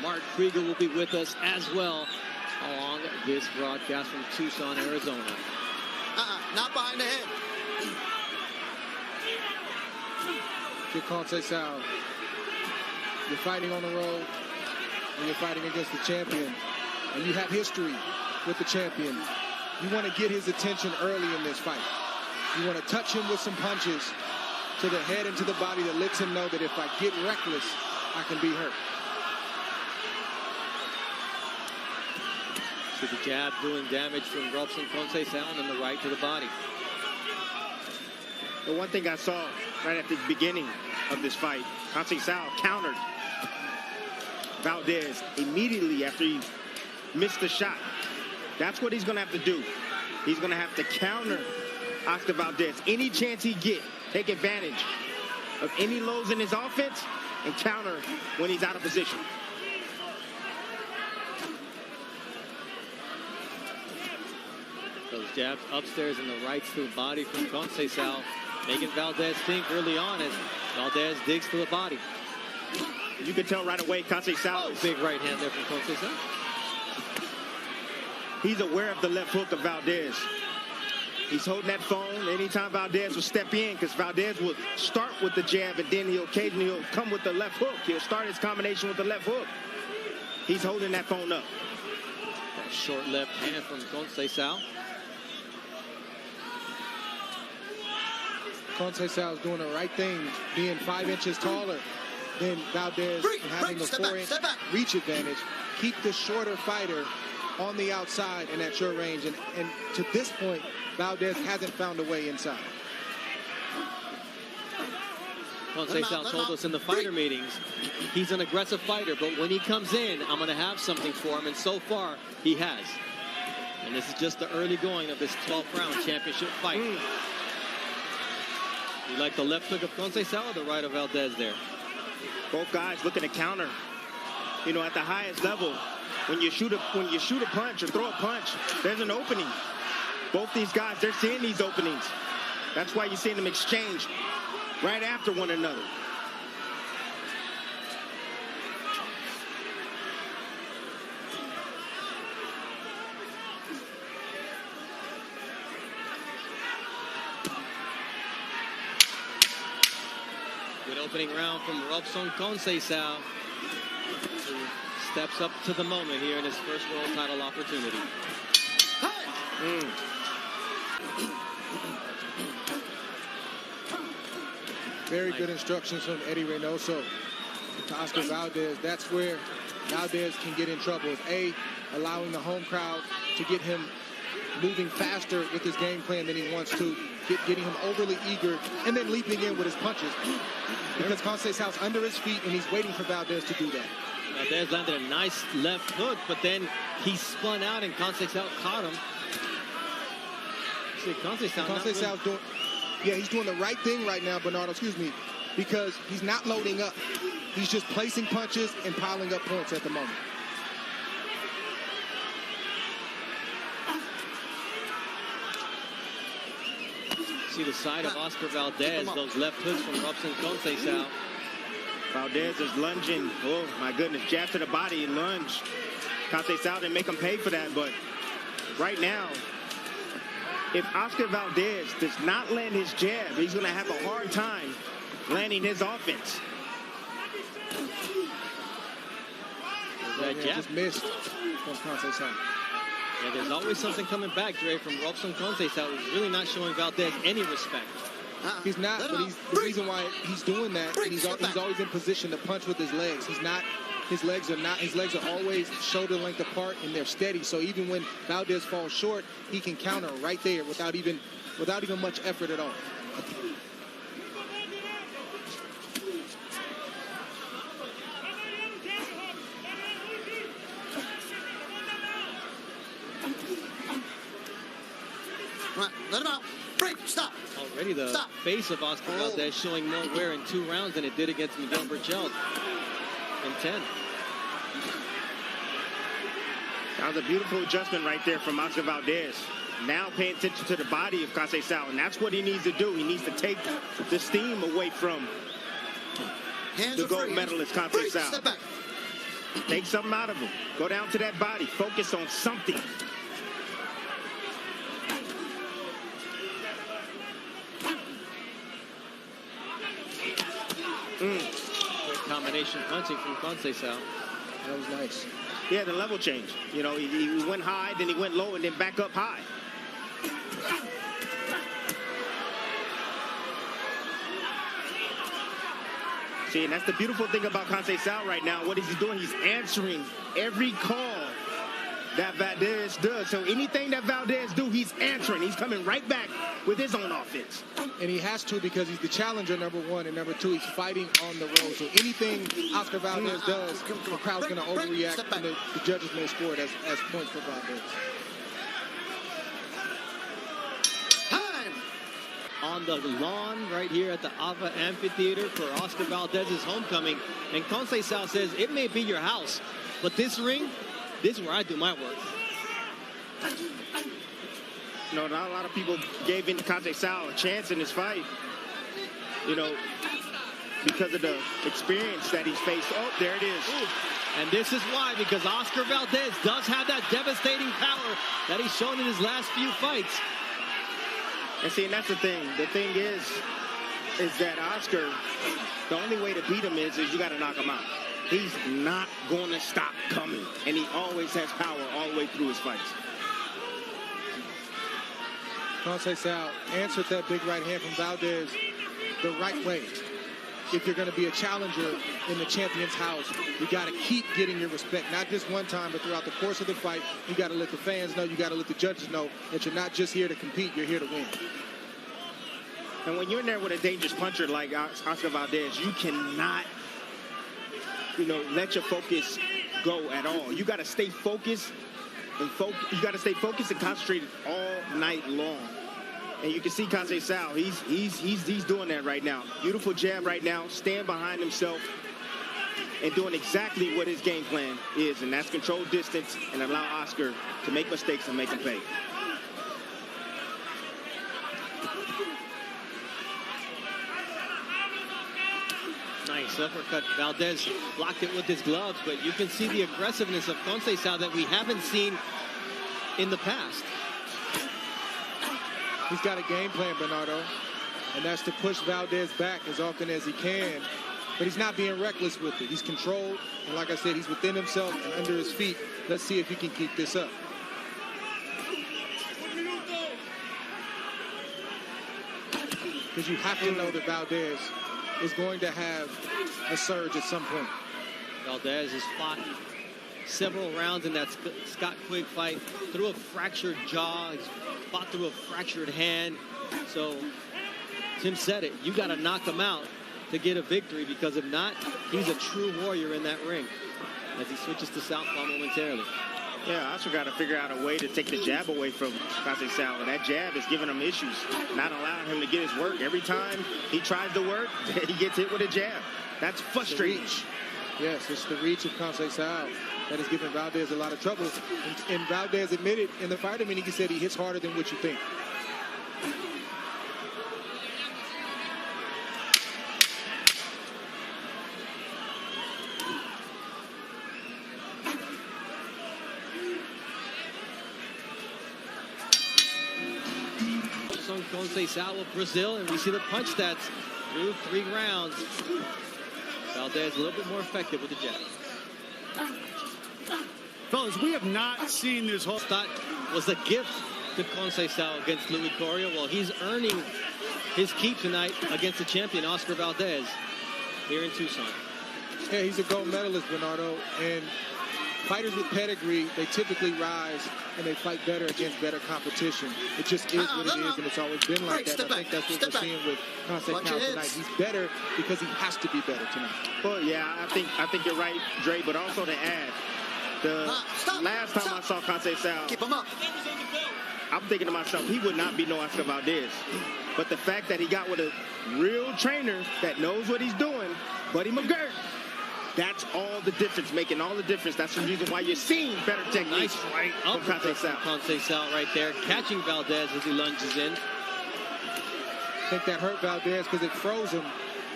Mark Krieger will be with us as well along this broadcast from Tucson, Arizona. Not behind the head. Kid Conceicao, you're fighting on the road, and you're fighting against the champion, and you have history with the champion. You want to get his attention early in this fight. You want to touch him with some punches to the head and to the body that lets him know that if I get reckless, I can be hurt. So the jab doing damage from Robson Conceicao and the right to the body. The one thing I saw right at the beginning of this fight, Conceicao countered Valdez immediately after he missed the shot. That's what he's going to have to do. He's going to have to counter Oscar Valdez. Any chance he get, take advantage of any lows in his offense and counter when he's out of position. Those jabs upstairs and the rights to the body from Conceicao, making Valdez think early on as Valdez digs to the body. You can tell right away Conceicao is big right hand there from Conceicao. He's aware of the left hook of Valdez. He's holding that phone anytime Valdez will step in, because Valdez will start with the jab and then he'll occasionally come with the left hook. He'll start his combination with the left hook. He's holding that phone up. That short left hand from Conceicao. Conceicao is doing the right thing, being 5 inches taller than Valdez and having a 4-inch reach advantage. Keep the shorter fighter on the outside and at your range. And to this point, Valdez hasn't found a way inside. Conceicao told us in the fighter meetings, he's an aggressive fighter, but when he comes in, I'm going to have something for him. And so far, he has. And this is just the early going of this 12th round championship fight. You like the left hook of Conceicao or the right of Valdez there? Both guys looking to counter. You know, at the highest level, when you shoot a punch or throw a punch, there's an opening. Both these guys, they're seeing these openings. That's why you're seeing them exchange right after one another. Good opening round from Robson Conceicao, who steps up to the moment here in his first world title opportunity. Very good instructions from Eddie Reynoso to Oscar Valdez. That's where Valdez can get in trouble. Is A, allowing the home crowd to get him moving faster with his game plan than he wants to, getting him overly eager, and then leaping in with his punches. Because Conceicao's under his feet, and he's waiting for Valdez to do that. Valdez landed a nice left hook, but then he spun out, and Conceicao caught him. See, Conceicao's doing, he's doing the right thing right now, Bernardo, because he's not loading up. He's just placing punches and piling up points at the moment. See the side of Oscar Valdez, those left hooks from Robson Conceicao. Valdez is lunging. Oh, my goodness. Jab to the body and lunge. Conceicao didn't make him pay for that, but right now, if Oscar Valdez does not land his jab, he's going to have a hard time landing his offense. That jab just missed from Conceicao. Yeah, there's always something coming back, Dre, from Robson Conceicao, who's really not showing Valdez any respect. He's not, but the reason why he's doing that, and he's always in position to punch with his legs. His legs are always shoulder length apart, and they're steady. So even when Valdez falls short, he can counter right there without even much effort at all. Let him out. Break. Stop. Already the face of Oscar Valdez showing more wear in 2 rounds than it did against Miguel Berchelt in 10. That was a beautiful adjustment right there from Oscar Valdez. Now paying attention to the body of Conceicao, and that's what he needs to do. He needs to take the steam away from the gold medalist Conceicao. Step back. Take something out of him. Go down to that body. Focus on something. Great combination punching from Conceicao. That was nice. Yeah, the level change. You know, he went high, then he went low, and then back up high. See, and that's the beautiful thing about Conceicao right now. What is he doing? He's answering every call that Valdez does. So anything that Valdez do, he's answering. He's coming right back with his own offense. And he has to because he's the challenger, number one, and number two, he's fighting on the road. So anything Oscar Valdez does, the crowd's going to overreact, and the judges may score it as points for Valdez. On the lawn right here at the Ava Amphitheater for Oscar Valdez's homecoming. And Conceicao says, it may be your house, but this ring, this is where I do my work. You know, not a lot of people gave in to Conceicao a chance in this fight. You know, because of the experience that he's faced. Oh, there it is. Ooh. And this is why, because Oscar Valdez does have that devastating power that he's shown in his last few fights. And see, and that's the thing. The thing is that Oscar, the only way to beat him is you got to knock him out. He's not going to stop coming. And he always has power all the way through his fights. Conceicao answered that big right hand from Valdez the right way. If you're going to be a challenger in the champion's house, you got to keep getting your respect, not just one time, but throughout the course of the fight. You got to let the fans know, you got to let the judges know that you're not just here to compete, you're here to win. And when you're in there with a dangerous puncher like Oscar Valdez, you cannot, you know, let your focus go at all. You got to stay focused and you got to stay focused and concentrated all night long. And you can see Conceicao, he's doing that right now. Beautiful jab right now, stand behind himself and doing exactly what his game plan is, and that's control distance and allow Oscar to make mistakes and make him pay. Nice uppercut. Valdez blocked it with his gloves, but you can see the aggressiveness of Conceicao that we haven't seen in the past. He's got a game plan, Bernardo, and that's to push Valdez back as often as he can. But he's not being reckless with it. He's controlled, and like I said, he's within himself and under his feet. Let's see if he can keep this up. Because you have to know that Valdez is going to have a surge at some point. Valdez has fought several rounds in that Scott Quigg fight through a fractured jaw. He's fought through a fractured hand. So Tim said it, you got to knock him out to get a victory, because if not, he's a true warrior in that ring as he switches to southpaw momentarily. Yeah, Oscar got to figure out a way to take the jab away from Conceicao, and that jab is giving him issues, not allowing him to get his work. Every time he tries to work, he gets hit with a jab. That's frustrating. Yes, it's the reach of Conceicao that is giving Valdez a lot of trouble. And Valdez admitted in the fighter meeting, he said he hits harder than what you think. Conceicao of Brazil, and we see the punch stats through 3 rounds. Valdez a little bit more effective with the jab. Fellas, we have not seen this whole... Thought was a gift to Conceicao against Louis Coria. Well, he's earning his keep tonight against the champion, Oscar Valdez, here in Tucson. Yeah, he's a gold medalist, Bernardo, and fighters with pedigree, they typically rise and they fight better against better competition. It just is what it is, and it's always been like that. I think that's what we're seeing with Conceicao tonight. He's better because he has to be better tonight. Well, yeah, I think you're right, Dre, but also to add, the last time I saw Conceicao, Keep him up. I'm thinking to myself, he would not be no Oscar Valdez. But the fact that he got with a real trainer that knows what he's doing, Buddy McGirt, that's all the difference, making all the difference. That's the reason why you're seeing better technique. Nice right up from Conceicao right there, catching Valdez as he lunges in. I think that hurt Valdez because it froze him.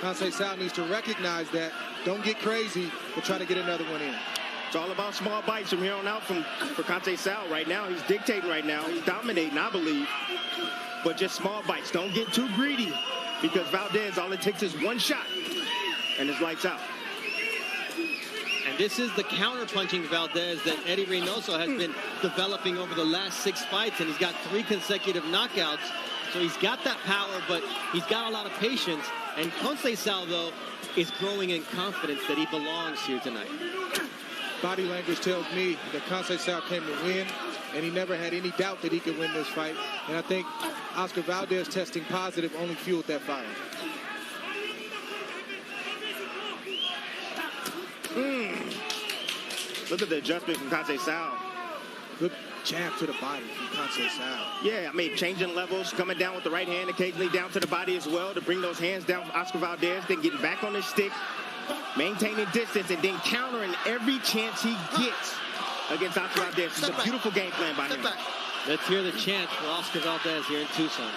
Conceicao needs to recognize that. Don't get crazy, but try to get another one in. It's all about small bites from here on out for Conceicao. Right now, he's dictating right now. He's dominating, I believe. But just small bites. Don't get too greedy because Valdez, all it takes is one shot and it's lights out. And this is the counter-punching Valdez that Eddie Reynoso has been developing over the last 6 fights, and he's got 3 consecutive knockouts. So he's got that power, but he's got a lot of patience. And Conceicao, though, is growing in confidence that he belongs here tonight. Body language tells me that Conceicao came to win, and he never had any doubt that he could win this fight. And I think Oscar Valdez testing positive only fueled that fire. Look at the adjustment from Conceicao. Good jab to the body from Conceicao. Yeah, I mean, changing levels, coming down with the right hand, occasionally down to the body as well to bring those hands down for Oscar Valdez, then getting back on his stick, maintaining distance, and then countering every chance he gets against Oscar Valdez. It's a beautiful game plan by him. Let's hear the chant for Oscar Valdez here in Tucson.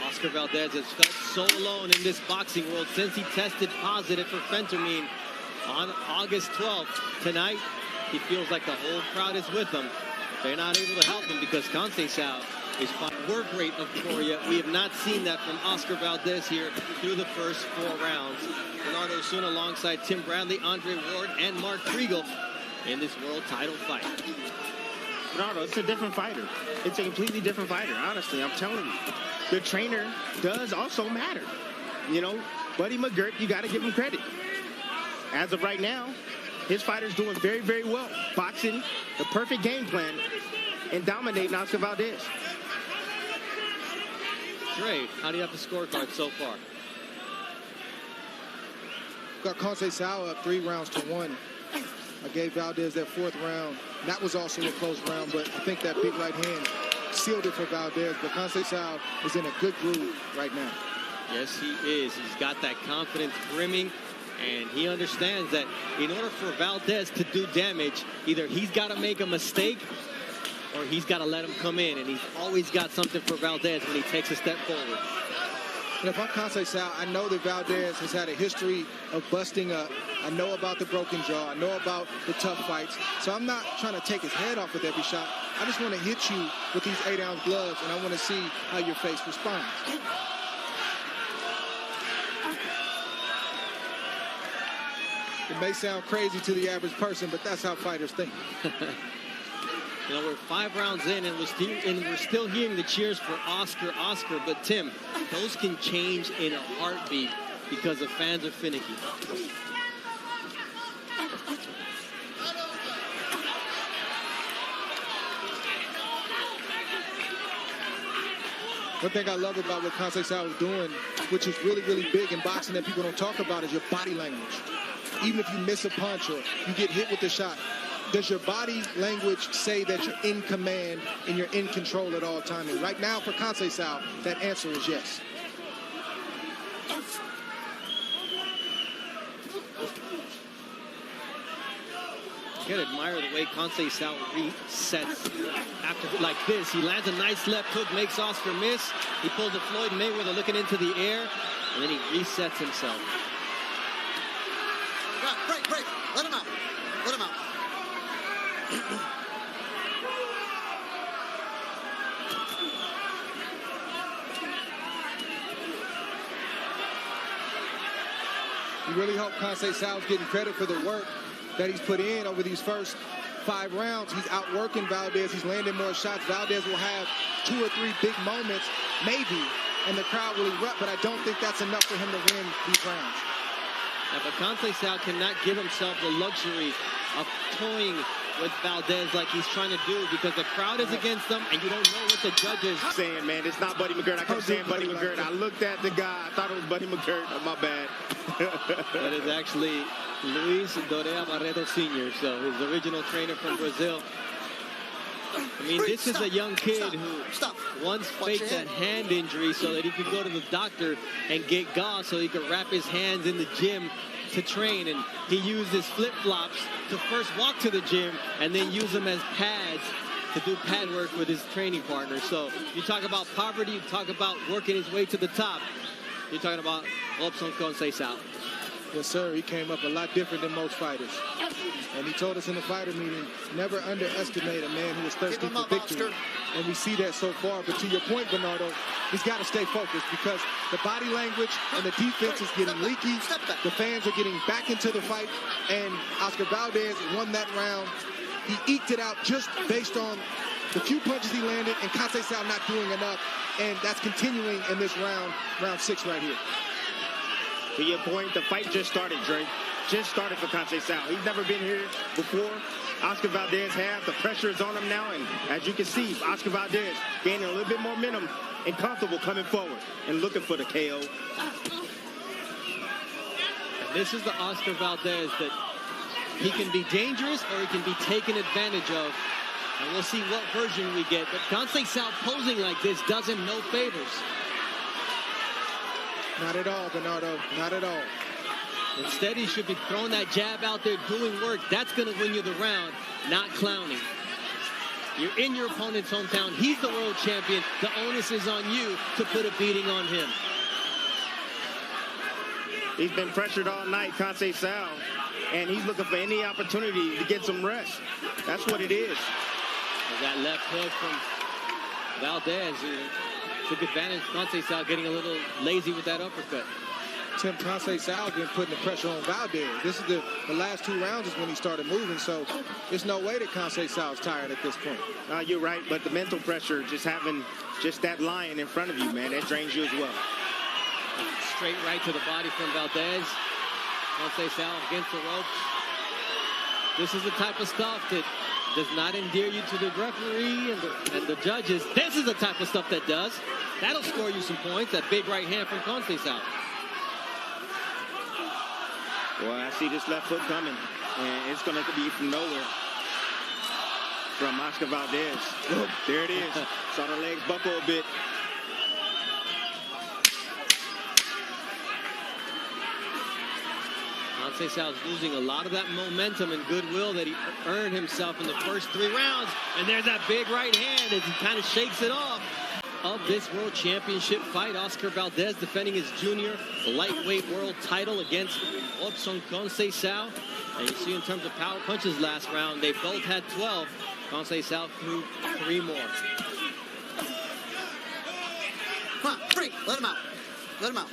Oscar Valdez has felt so alone in this boxing world since he tested positive for phentermine on August 12th. Tonight, he feels like the whole crowd is with him. They're not able to help him because Conceicao is work rate of Gloria. We have not seen that from Oscar Valdez here through the first 4 rounds. Bernardo Osuna alongside Tim Bradley, Andre Ward, and Mark Kriegel in this world title fight. Bernardo, it's a different fighter. It's a completely different fighter, honestly. I'm telling you. The trainer does also matter. You know, Buddy McGirt, you got to give him credit. As of right now, his fighter's doing very, very well. Boxing, the perfect game plan, and dominating Oscar Valdez. Great. How do you have the scorecard so far? Got Conceicao up 3 rounds to 1. I gave Valdez that 4th round. That was also a close round, but I think that big right hand sealed it for Valdez. But Conceicao is in a good groove right now. Yes, he is. He's got that confidence brimming, and he understands that in order for Valdez to do damage, either he's got to make a mistake or he's got to let him come in, and he's always got something for Valdez when he takes a step forward. And if I'm Conceicao, I know that Valdez has had a history of busting up. I know about the broken jaw. I know about the tough fights. So I'm not trying to take his head off with every shot. I just want to hit you with these 8-ounce gloves, and I want to see how your face responds. It may sound crazy to the average person, but that's how fighters think. You know, we're 5 rounds in, and we're still hearing the cheers for Oscar. But Tim, those can change in a heartbeat because the fans are finicky. One thing I love about what Conceicao is doing, which is really, really big in boxing that people don't talk about, is your body language. Even if you miss a punch or you get hit with a shot, does your body language say that you're in command and you're in control at all times? And right now for Conceicao, that answer is yes. You gotta admire the way Conceicao resets after like this. He lands a nice left hook, makes Oscar miss. He pulls a Floyd Mayweather looking into the air, and then he resets himself. Break. Let him out. Let him out. You really hope Conceicao's getting credit for the work that he's put in over these first 5 rounds. He's outworking Valdez. He's landing more shots. Valdez will have 2 or 3 big moments, maybe, and the crowd will erupt, but I don't think that's enough for him to win these rounds. Yeah, but Conceicao cannot give himself the luxury of toying with Valdez like he's trying to do because the crowd is against him and you don't know what the judges are saying, man, it's not Buddy McGirt. I kept saying Buddy McGirt. I looked at the guy. I thought it was Buddy McGirt. Oh, my bad. That is actually Luis Dorea Barreto Sr., so his original trainer from Brazil. I mean, this is a young kid who once faked a hand injury so that he could go to the doctor and get gauze so he could wrap his hands in the gym to train. And he used his flip-flops to first walk to the gym and then use them as pads to do pad work with his training partner. So you talk about poverty, you talk about working his way to the top. You're talking about Robson Conceicao. Yes, sir. He came up a lot different than most fighters. And he told us in the fighter meeting, never underestimate a man who is thirsty for victory. And we see that so far. But to your point, Bernardo, he's got to stay focused because the body language and the defense is getting leaky. The fans are getting back into the fight. And Oscar Valdez won that round. He eked it out just based on the few punches he landed and Conceicao not doing enough. And that's continuing in this round 6 right here. To your point, the fight just started, Dre. Just started for Conceicao. He's never been here before. Oscar Valdez has. The pressure is on him now. And as you can see, Oscar Valdez gaining a little bit more momentum and comfortable coming forward and looking for the KO. And this is the Oscar Valdez that he can be dangerous or he can be taken advantage of. And we'll see what version we get. But Conceicao posing like this does him no favors. Not at all, Bernardo. Not at all. Instead, he should be throwing that jab out there, doing work. That's going to win you the round, not clowning. You're in your opponent's hometown. He's the world champion. The onus is on you to put a beating on him. He's been pressured all night, Conceicao, and he's looking for any opportunity to get some rest. That's what it is. That left hook from Valdez took advantage. Conceicao getting a little lazy with that uppercut. Tim, Conceicao been putting the pressure on Valdez. This is the last 2 rounds is when he started moving, so there's no way that Conceicao is tired at this point. You're right, but the mental pressure, just having just that lion in front of you, man, that drains you as well. Straight right to the body from Valdez. Conceicao against the ropes. This is the type of stuff that does not endear you to the referee and the judges. This is the type of stuff that does. That'll score you some points. That big right hand from Conceicao. Well, I see this left foot coming, and it's going to be from nowhere from Oscar Valdez. Look, there it is. Saw the legs buckle a bit. Conceicao's losing a lot of that momentum and goodwill that he earned himself in the first 3 rounds. And there's that big right hand as he kind of shakes it off of this world championship fight. Oscar Valdez defending his junior lightweight world title against Robson Conceicao. And you see in terms of power punches last round, they both had 12. Conceicao threw 3 more. Come on, break. Let him out. Let him out.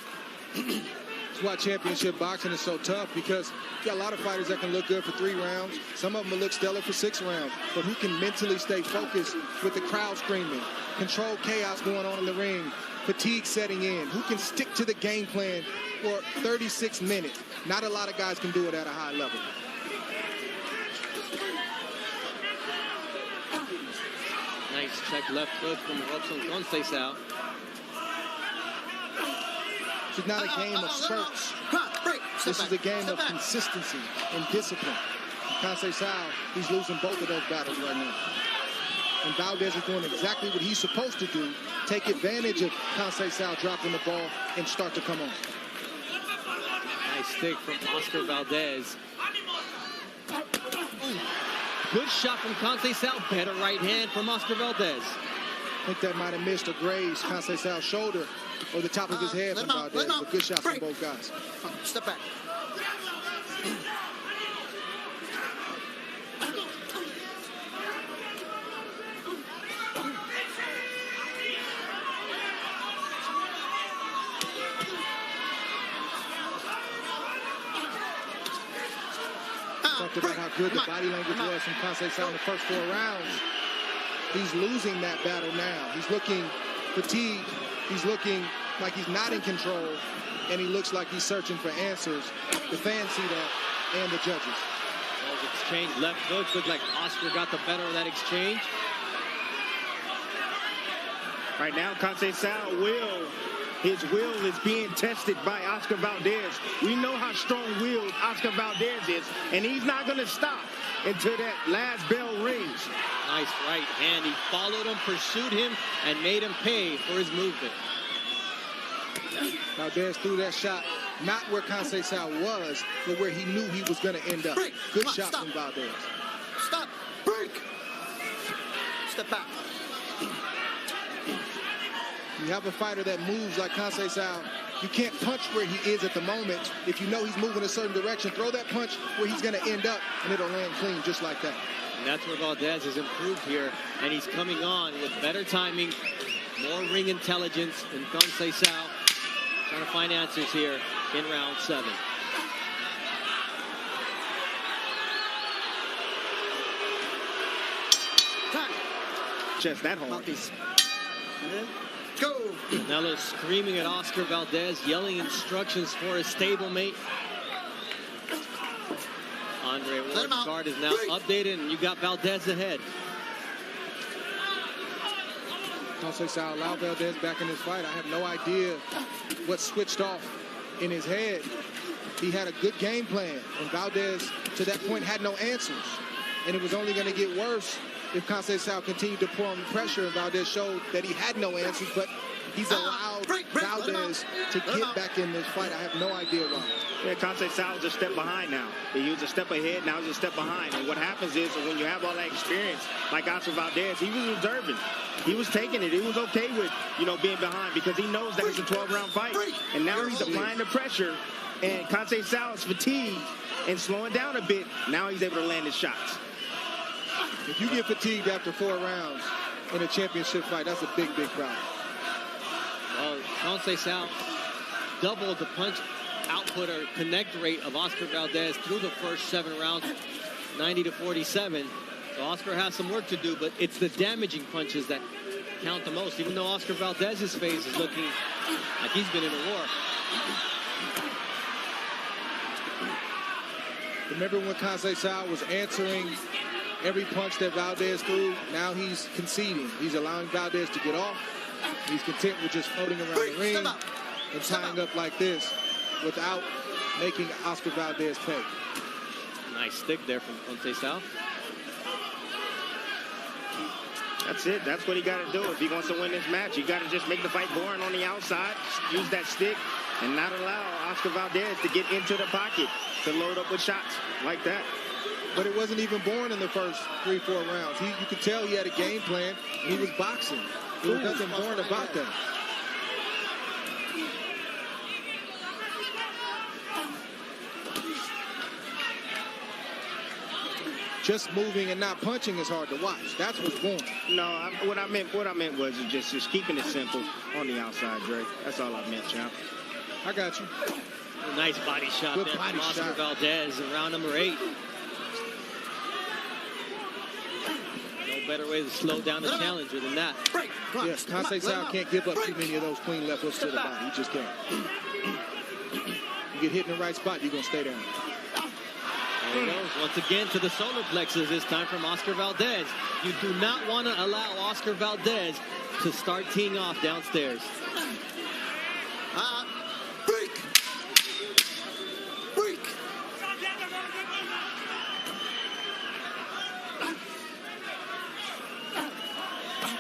That's why championship boxing is so tough, because you got a lot of fighters that can look good for 3 rounds. Some of them will look stellar for 6 rounds. But who can mentally stay focused with the crowd screaming, control chaos going on in the ring, fatigue setting in? Who can stick to the game plan for 36 minutes? Not a lot of guys can do it at a high level. Nice check left hook from Robson Conceicao. This is not a game of spurts. This is a game of consistency and discipline. Conceicao, he's losing both of those battles right now. And Valdez is doing exactly what he's supposed to do. Take advantage of Conceicao dropping the ball and start to come on. Nice stick from Oscar Valdez. Good shot from Conceicao. Better right hand from Oscar Valdez. I think that might have missed or grazed Conceicao's shoulder or the top of his head from Valdez. But good shots from both guys. Step back. Talked about how good the body language was from Conceicao in the first 4 rounds. He's losing that battle now. He's looking fatigued. He's looking like he's not in control, and he looks like he's searching for answers. The fans see that, and the judges. Those exchange left hooks. Look like Oscar got the better of that exchange. Right now, Conceicao his will is being tested by Oscar Valdez. We know how strong-willed Oscar Valdez is, and he's not going to stop until that last bell rings. Nice right hand. He followed him, pursued him, and made him pay for his movement. Valdez threw that shot not where Conceicao was, but where he knew he was going to end up. Good shot from Valdez. Stop. Break. step back. You have a fighter that moves like Conceicao. You can't punch where he is at the moment. If you know he's moving a certain direction, throw that punch where he's going to end up, and it'll land clean just like that. And that's where Valdez has improved here, and he's coming on with better timing, more ring intelligence, and Conceicao trying to find answers here in round 7. Just that hard. Mouthpiece. Go. Canelo screaming at Oscar Valdez, yelling instructions for his stablemate. Andre Ward's card is now updated, and you got Valdez ahead. Conceicao allowed Valdez back in this fight. I have no idea what switched off in his head. He had a good game plan, and Valdez, to that point, had no answers. And it was only going to get worse if Conceicao continued to pour on the pressure, and Valdez showed that he had no answers, but he's allowed Valdez to get back in this fight. I have no idea why. Yeah, Conceicao is a step behind now. He was a step ahead, now he's a step behind. And what happens is when you have all that experience, like Oscar Valdez, he was observing. He was taking it. He was okay with, being behind because he knows that it's a 12-round fight. And now he's applying the pressure, and Conceicao is fatigued and slowing down a bit. Now he's able to land his shots. If you get fatigued after 4 rounds in a championship fight, that's a big, big problem. Well, Conceicao doubled the punch output or connect rate of Oscar Valdez through the first 7 rounds, 90-47. So Oscar has some work to do, but it's the damaging punches that count the most, even though Oscar Valdez's face is looking like he's been in a war. Remember when Conceicao was answering every punch that Valdez threw? Now he's conceding. He's allowing Valdez to get off. He's content with just floating around the ring and tying up like this without making Oscar Valdez pay. Nice stick there from Conceicao. That's it. That's what he got to do if he wants to win this match. You got to just make the fight boring on the outside, use that stick, and not allow Oscar Valdez to get into the pocket to load up with shots like that. But it wasn't even boring in the first 3-4 rounds. You could tell he had a game plan. He was boxing. There was nothing boring about that. Just moving and not punching is hard to watch. That's what's boring. No, what I meant was just keeping it simple on the outside, Dre. That's all I meant, champ. I got you. A nice body shot there from Oscar Valdez in round number 8. No better way to slow down the challenger than that. Yes, Conceicao can't give up too many of those clean left hooks to the body. He just can't. You get hit in the right spot, you're going to stay down. There he goes once again to the solar plexus, this time from Oscar Valdez. You do not want to allow Oscar Valdez to start teeing off downstairs. Break. Break.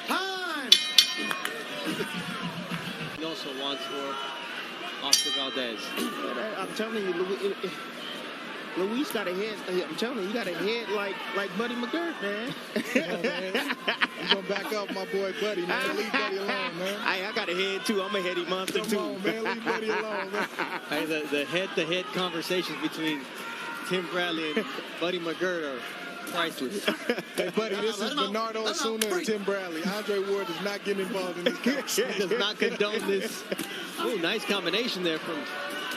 Time. He also wants for Oscar Valdez. I'm telling you, Luis got a head. I'm telling you, he got a head like Buddy McGirt, man. You're going to back up my boy Buddy, man. Leave Buddy alone, man. I got a head, too. I'm a heady monster, too. Come on, man. Leave Buddy alone, man. Hey, the head-to-head conversations between Tim Bradley and Buddy McGirt are priceless. Hey, Buddy, this is Bernardo Osuna and Tim Bradley. Andre Ward is not getting involved in this case. He does not condone this. Oh, nice combination there from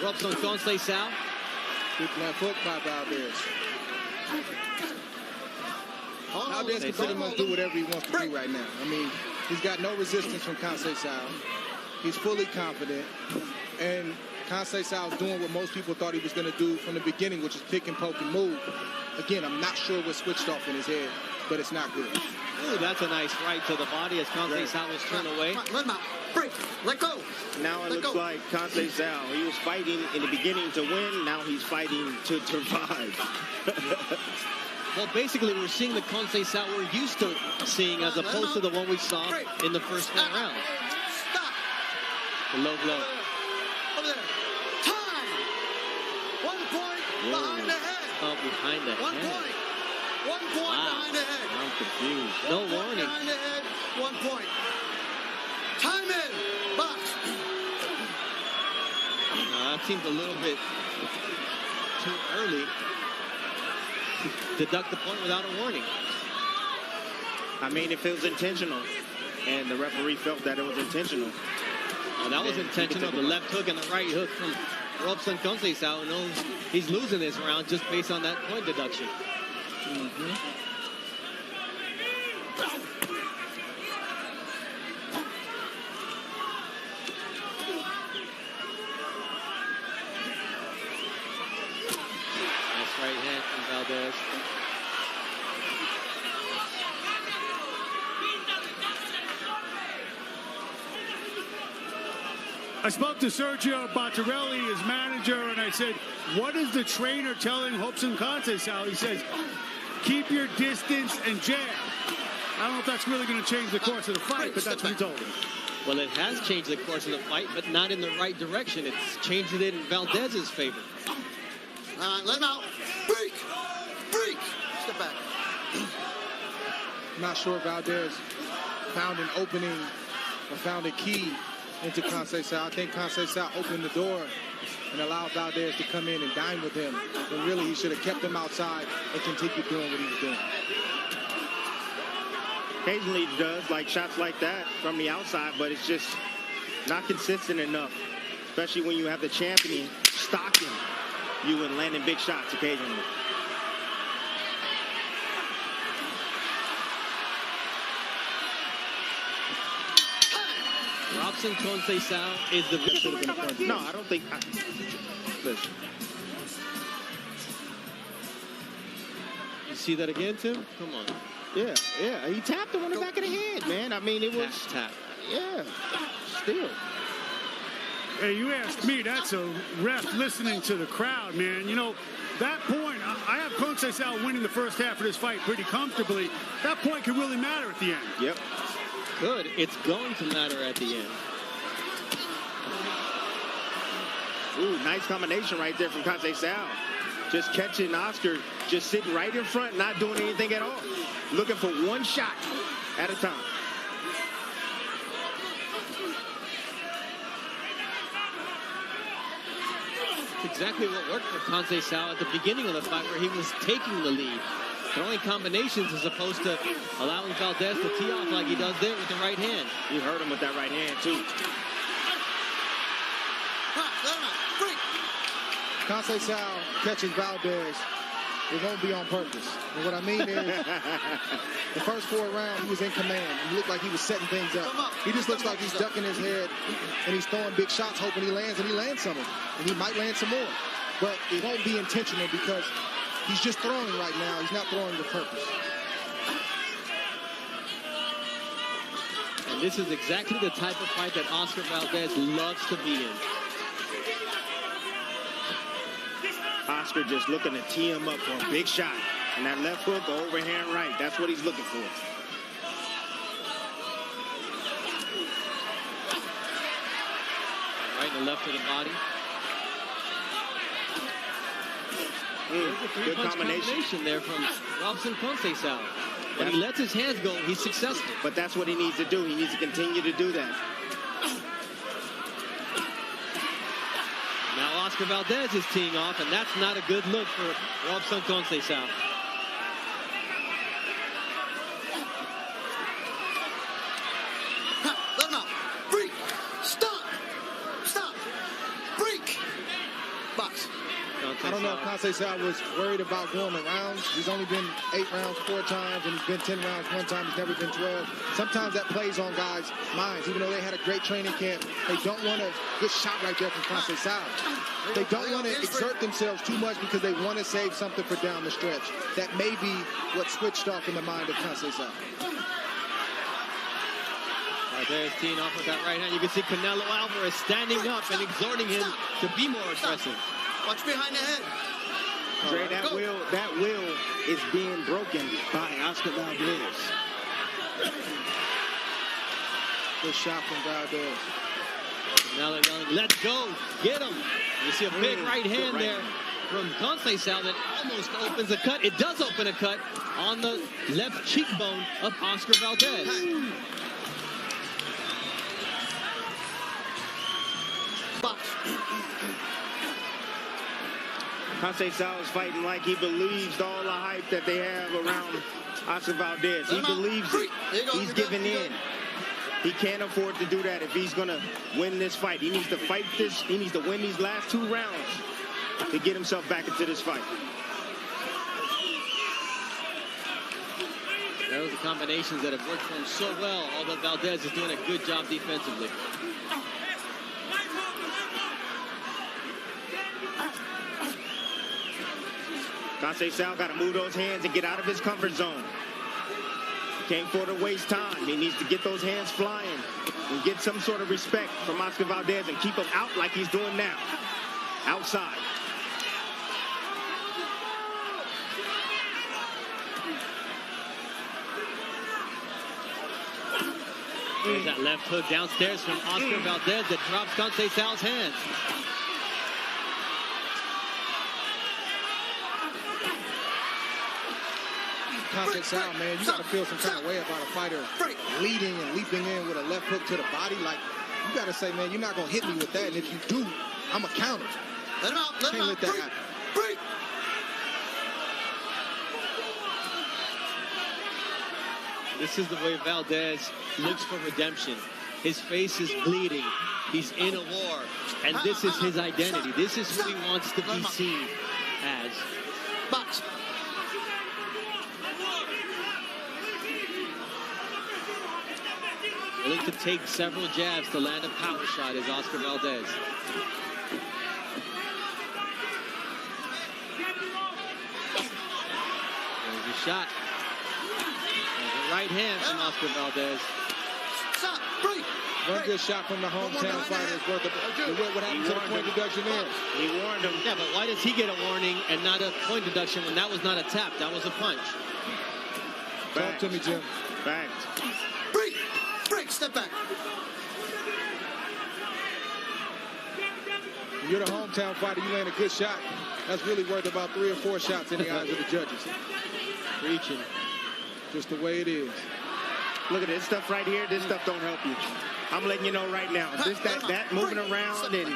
Robson Conceicao. Good left hook by Valdez. Valdez can pretty much do whatever he wants to do right now. I mean, he's got no resistance from Conceicao. He's fully confident. And Conceicao is doing what most people thought he was going to do from the beginning, which is pick and poke and move. Again, I'm not sure what switched off in his head, but it's not good. Ooh, that's a nice right to the body as Conceicao was turned away. Let him out. Break. Let go. Now it looks like Conceicao, he was fighting in the beginning to win. Now he's fighting to survive. Well, basically, we're seeing the Conceicao we're used to seeing as opposed to the one we saw in the first 4 rounds. Stop. The low blow. Over there. Time. 1 point behind the head. Oh, behind the 1 head. point. 1 point behind the head. I'm confused. No 1 point warning. behind the head. 1 point. Time in. Box. That seems a little bit too early to deduct the point without a warning. I mean, if it was intentional, and the referee felt that it was intentional. Oh, that was intentional. The left hook and the right hook from Robson Conceicao knows he's losing this round just based on that point deduction. Nice right hand from Valdez. I spoke to Sergio Bottarelli, his manager, and I said, what is the trainer telling Robson Conceicao? He says, keep your distance and jab. I don't know if that's really going to change the course of the fight, but that's what he told him. Well, it has changed the course of the fight, but not in the right direction. It's changed it in Valdez's favor. Let him out. Break. Break. Step back. I'm not sure Valdez found an opening or found a key into Conceicao. I think Conceicao opened the door and allowed Valdez to come in and dine with him. When really he should have kept him outside and continued doing what he was doing. Occasionally he does like shots like that from the outside, but it's just not consistent enough, especially when you have the champion stalking you and landing big shots occasionally. Robson Conceicao is the victor. No, I don't think. Listen. You see that again, Tim? Come on. Yeah, he tapped him on the back of the head, man. I mean, it was Tap. yeah, still. Hey, you asked me, that's a ref listening to the crowd, man. You know, that point, I have Conceicao winning the first half of this fight pretty comfortably. That point could really matter at the end. Yep. Good. It's going to matter at the end. Ooh, nice combination right there from Conceicao. Just catching Oscar, just sitting right in front, not doing anything at all. Looking for one shot at a time. Exactly what worked for Conceicao at the beginning of the fight, where he was taking the lead, throwing combinations as opposed to allowing Valdez to tee off like he does there with the right hand. You heard him with that right hand too. Conceicao catches Valdez. It won't be on purpose. And what I mean is, the first 4 rounds, he was in command. He looked like he was setting things up. He just looks like he's ducking his head, and he's throwing big shots, hoping he lands, and he lands some of them. And he might land some more. But it won't be intentional because he's just throwing right now. He's not throwing with purpose. And this is exactly the type of fight that Oscar Valdez loves to be in. Oscar just looking to tee him up for a big shot. And that left hook, overhand right. That's what he's looking for. Right and the left of the body. Good combination there from Robson Conceicao. When he lets his hands go, he's successful. But that's what he needs to do. He needs to continue to do that. Now Oscar Valdez is teeing off, and that's not a good look for Robson Conceicao. Let him out. Break. Stop. Stop. Break. Box. I don't know if Conceicao was worried about going the rounds. He's only been 8 rounds 4 times, and he's been 10 rounds 1 time. He's never been 12. Sometimes that plays on guys' minds. Even though they had a great training camp, they don't want to get shot right there from Conceicao. They don't want to exert themselves too much because they want to save something for down the stretch. That may be what switched off in the mind of Conceicao. Valdez teeing off with that right hand. You can see Canelo Alvarez standing up and exhorting him to be more aggressive. Watch behind the head. Dre, that will is being broken by Oscar Valdez. Good shot from Valdez. Now they're yelling, let's go, get him. You see a big right hand there from Conceicao that almost opens a cut. It does open a cut on the left cheekbone of Oscar Valdez. Conceicao is fighting like he believes all the hype that they have around Oscar Valdez. He believes it. He's giving in. He can't afford to do that if he's going to win this fight. He needs to fight this. He needs to win these last 2 rounds to get himself back into this fight. Those are combinations that have worked for him so well, although Valdez is doing a good job defensively. Conceicao got to move those hands and get out of his comfort zone. Came for to waste time. He needs to get those hands flying and get some sort of respect from Oscar Valdez and keep him out like he's doing now. Outside. There's that left hook downstairs from Oscar Valdez that drops Conceicao's hands. Conceicao, man, you got to feel some kind of way about a fighter leading and leaping in with a left hook to the body. Like, you got to say, man, you're not going to hit me with that. And if you do, I'm a counter. Let him out. Let him Can't out. let that happen. Break. This is the way Valdez looks for redemption. His face is bleeding. He's in a war. And this is his identity. This is who he wants to be seen as. Box. Willing to take several jabs to land a power shot is Oscar Valdez. There's a shot. There's a right hand from Oscar Valdez. Stop. Break. One good shot from the hometown fighter is worth it. What happened to the point deduction there? He warned him. Yeah, but why does he get a warning and not a point deduction when that was not a tap? That was a punch. Talk to me, Jim. Back. Break. Break. Step back. If you're the hometown fighter, you land a good shot. That's really worth about 3 or 4 shots in the eyes of the judges. Reaching. Just the way it is. Look at this stuff right here. This stuff don't help you. I'm letting you know right now. This, that moving around and,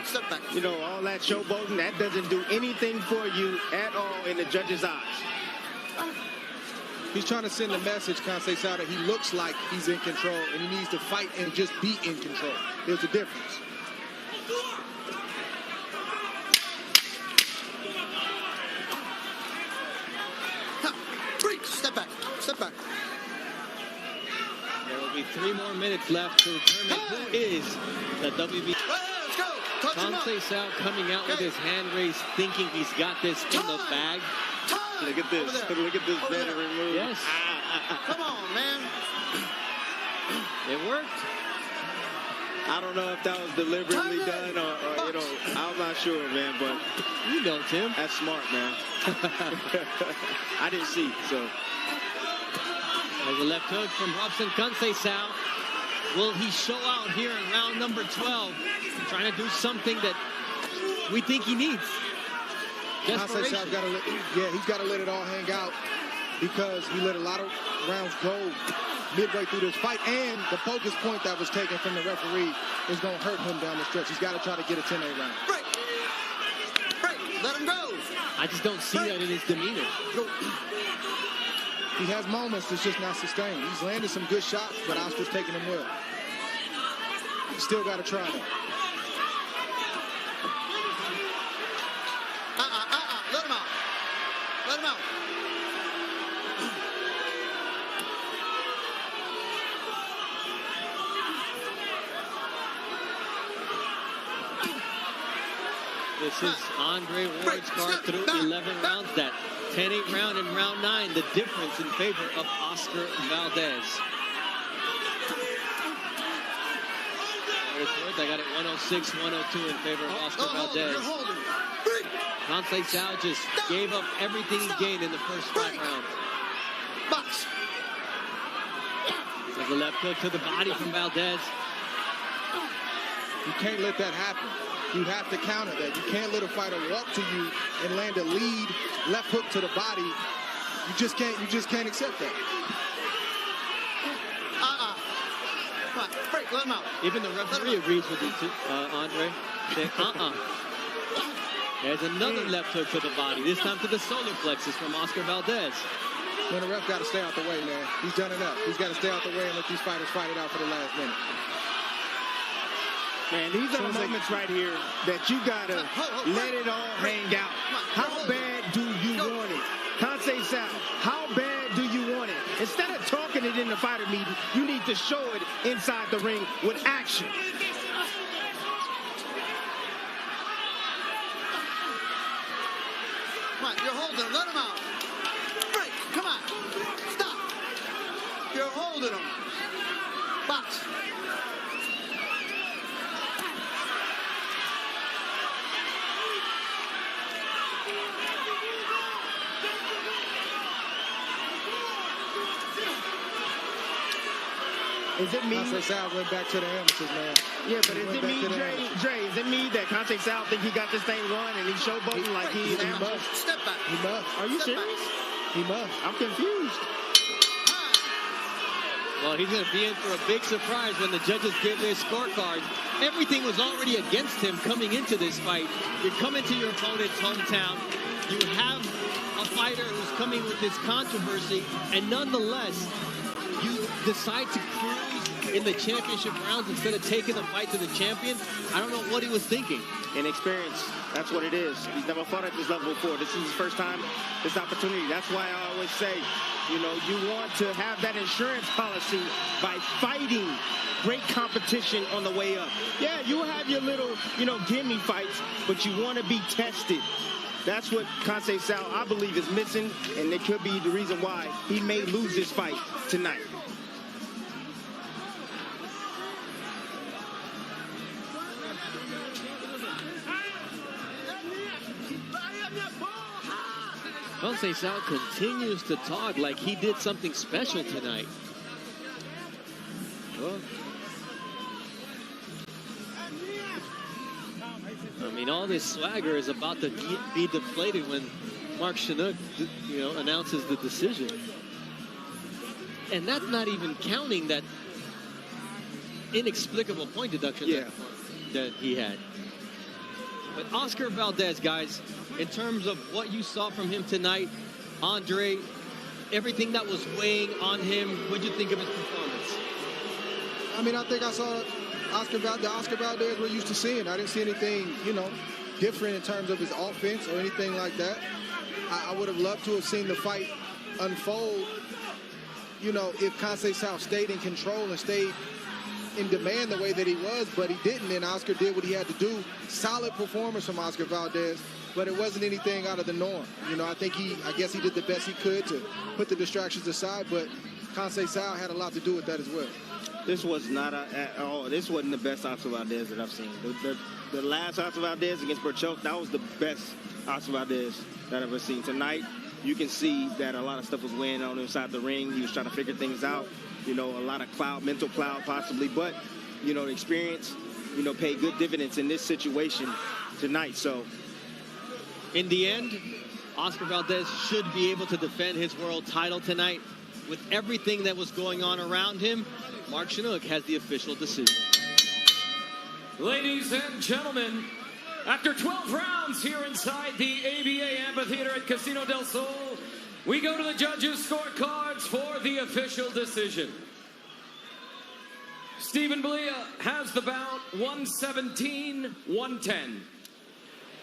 you know, all that showboating, that doesn't do anything for you at all in the judge's eyes. He's trying to send a message, Conceicao, that he looks like he's in control and he needs to fight and just be in control. There's a difference. Break. Step back. Step back. There will be 3 more minutes left to determine who is the WB. Let's go. Touch him up. Conceicao coming out with his hand raised, thinking he's got this in the bag. Look at this. Look at this veteran move. Yes. Come on, man. It worked. I don't know if that was deliberately done or you know, I'm not sure, man, but You know, Tim. that's smart, man. I didn't see, so. There's a left hook from Robson. Conceicao. Will he show out here in round number 12? Trying to do something that we think he needs. Desperation. Conceicao's got to he's got to let it all hang out because he let a lot of rounds go midway through this fight. And the focus point that was taken from the referee is going to hurt him down the stretch. He's got to try to get a 10-8 round. Break. Break. Let him go. I just don't see that in his demeanor. He has moments that's just not sustained. He's landed some good shots, but Oscar's taking them well. He's still got to try that. Let him out. Let him out. This is Andre Ward's card through 11 rounds. That 10-8 round in round 9, the difference in favor of Oscar Valdez. I got it 106-102 in favor of Oscar Valdez. Conceicao just gave up everything he gained in the first 5 rounds. Box. There's a left hook to the body from Valdez. You can't let that happen. You have to counter that. You can't let a fighter walk to you and land a lead left hook to the body. You just can't accept that. Come on, break, let him out. Even the referee agrees with you, Andre. Said, There's another left hook to the body, this time to the solar plexus from Oscar Valdez. Man, the ref got to stay out the way, man. He's done enough. He's got to stay out the way and let these fighters fight it out for the last minute. Man, these are the moments right here that you got to let it all hang out. How bad do you want it? Conceicao, how bad do you want it? Instead of talking it in the fighter meeting, you need to show it inside the ring with action. Come on, you're holding him. Let him out. Break. Come on. Stop. You're holding him. Box. Is it me? Conceicao went back to the amateurs, man. Yeah, but is it me, Dre? Is it me that Conceicao think he got this thing run and he's showboating like he's an amateur? Step back. He must. Are you Step serious? back. He must. I'm confused. Well, he's going to be in for a big surprise when the judges give their scorecards. Everything was already against him coming into this fight. You come into your opponent's hometown. You have a fighter who's coming with this controversy, and nonetheless, you decide to cruise in the championship rounds instead of taking the fight to the champion. I don't know what he was thinking. Inexperience. That's what it is. He's never fought at this level before. This is his first time, this opportunity. That's why I always say, you know, you want to have that insurance policy by fighting great competition on the way up. Yeah, you have your little, you know, gimme fights, but you want to be tested. That's what Conceicao, I believe, is missing, and it could be the reason why he may lose this fight tonight. Conceicao continues to talk like he did something special tonight. Well, I mean, all this swagger is about to be deflated when Mark Chinook, you know, announces the decision. And that's not even counting that inexplicable point deduction that he had. But Oscar Valdez, guys, in terms of what you saw from him tonight, Andre, everything that was weighing on him, what did you think of his performance? I mean, I think I saw Oscar Valdez we're used to seeing. I didn't see anything, you know, different in terms of his offense or anything like that. I would have loved to have seen the fight unfold, you know, if Conceicao stayed in control and stayed in demand the way that he was, but he didn't, and Oscar did what he had to do. Solid performance from Oscar Valdez, but it wasn't anything out of the norm. You know, I guess he did the best he could to put the distractions aside, but Conceicao had a lot to do with that as well. This was not at all. This wasn't the best Oscar Valdez that I've seen. The last Oscar Valdez against Burchell, that was the best Oscar Valdez that I've ever seen. Tonight, you can see that a lot of stuff was weighing on inside the ring. He was trying to figure things out. You know, a lot of cloud, mental cloud possibly. But, you know, the experience, you know, paid good dividends in this situation tonight. So, in the end, Oscar Valdez should be able to defend his world title tonight. With everything that was going on around him, Mark Chinook has the official decision. Ladies and gentlemen, after 12 rounds here inside the ABA Amphitheater at Casino del Sol, we go to the judges' scorecards for the official decision. Stephen Belia has the bout 117-110.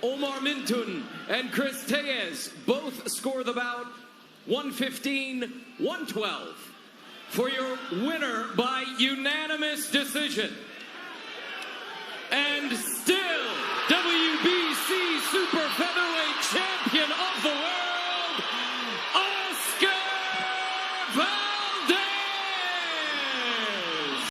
Omar Mintun and Chris Tellez both score the bout 115-112. For your winner by unanimous decision. And